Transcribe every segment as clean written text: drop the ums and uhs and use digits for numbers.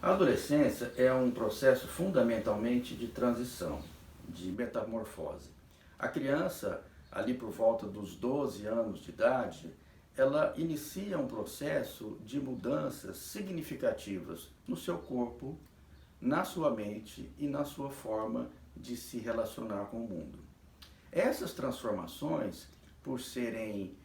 A adolescência é um processo fundamentalmente de transição, de metamorfose. A criança, ali por volta dos 12 anos de idade, ela inicia um processo de mudanças significativas no seu corpo, na sua mente e na sua forma de se relacionar com o mundo. Essas transformações, por serem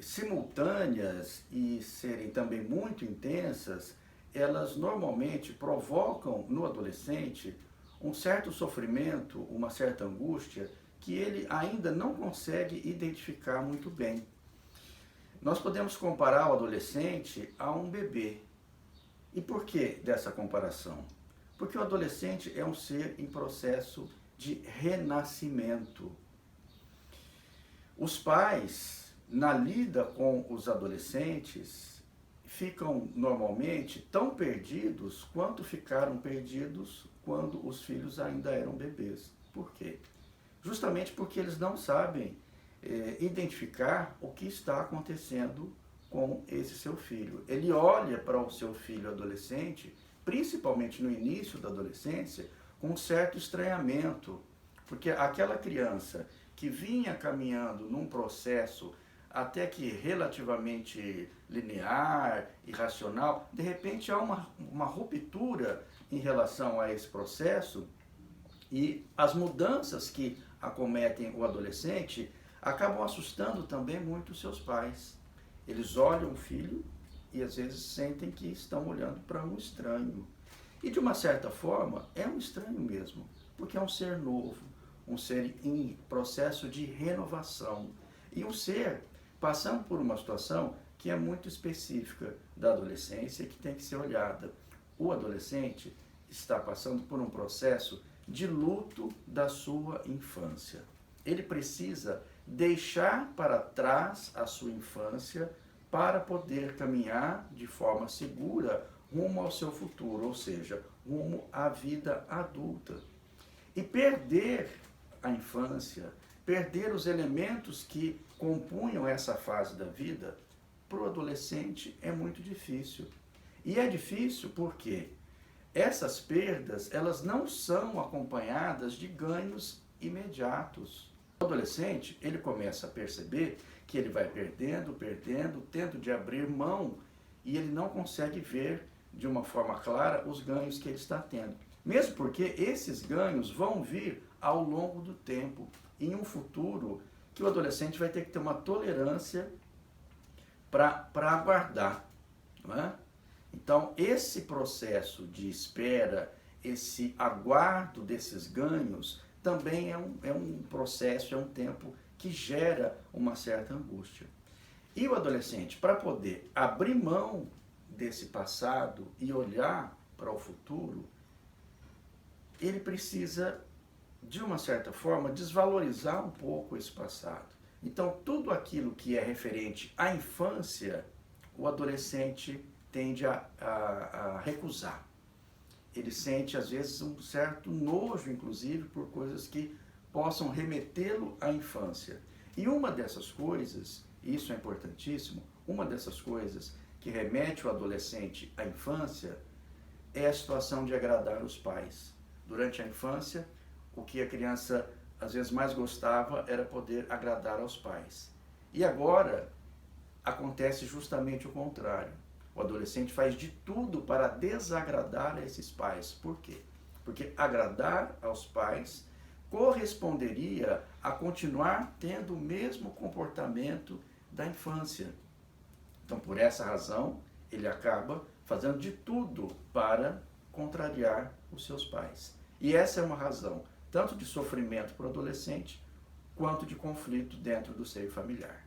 simultâneas e serem também muito intensas, elas normalmente provocam no adolescente um certo sofrimento, uma certa angústia que ele ainda não consegue identificar muito bem. Nós podemos comparar o adolescente a um bebê. E por que dessa comparação? Porque o adolescente é um ser em processo de renascimento. Os pais, na lida com os adolescentes, ficam normalmente tão perdidos quanto ficaram perdidos quando os filhos ainda eram bebês. Por quê? Justamente porque eles não sabem identificar o que está acontecendo com esse seu filho. Ele olha para o seu filho adolescente, principalmente no início da adolescência, com um certo estranhamento, porque aquela criança que vinha caminhando num processo até que relativamente linear e racional, de repente há uma ruptura em relação a esse processo e as mudanças que acometem o adolescente acabam assustando também muito os seus pais. Eles olham o filho e às vezes sentem que estão olhando para um estranho. E de uma certa forma é um estranho mesmo, porque é um ser novo, um ser em processo de renovação e um ser passando por uma situação que é muito específica da adolescência e que tem que ser olhada. O adolescente está passando por um processo de luto da sua infância. Ele precisa deixar para trás a sua infância para poder caminhar de forma segura rumo ao seu futuro, ou seja, rumo à vida adulta. E perder a infância, perder os elementos que compunham essa fase da vida, para o adolescente é muito difícil. E é difícil porque essas perdas, elas não são acompanhadas de ganhos imediatos. O adolescente, ele começa a perceber que ele vai perdendo, tendo de abrir mão e ele não consegue ver de uma forma clara os ganhos que ele está tendo. Mesmo porque esses ganhos vão vir ao longo do tempo, em um futuro que o adolescente vai ter que ter uma tolerância para aguardar, não é? Então, esse processo de espera, esse aguardo desses ganhos, também é um processo, é um tempo que gera uma certa angústia. E o adolescente, para poder abrir mão desse passado e olhar para o futuro, ele precisa, de uma certa forma, desvalorizar um pouco esse passado. Então, tudo aquilo que é referente à infância, o adolescente tende a recusar. Ele sente, às vezes, um certo nojo, inclusive, por coisas que possam remetê-lo à infância. E uma dessas coisas, e isso é importantíssimo, uma dessas coisas que remete o adolescente à infância é a situação de agradar os pais. Durante a infância, o que a criança às vezes mais gostava era poder agradar aos pais. E agora acontece justamente o contrário. O adolescente faz de tudo para desagradar a esses pais. Por quê? Porque agradar aos pais corresponderia a continuar tendo o mesmo comportamento da infância. Então, por essa razão, ele acaba fazendo de tudo para contrariar os seus pais. E essa é uma razão tanto de sofrimento para o adolescente, quanto de conflito dentro do seio familiar.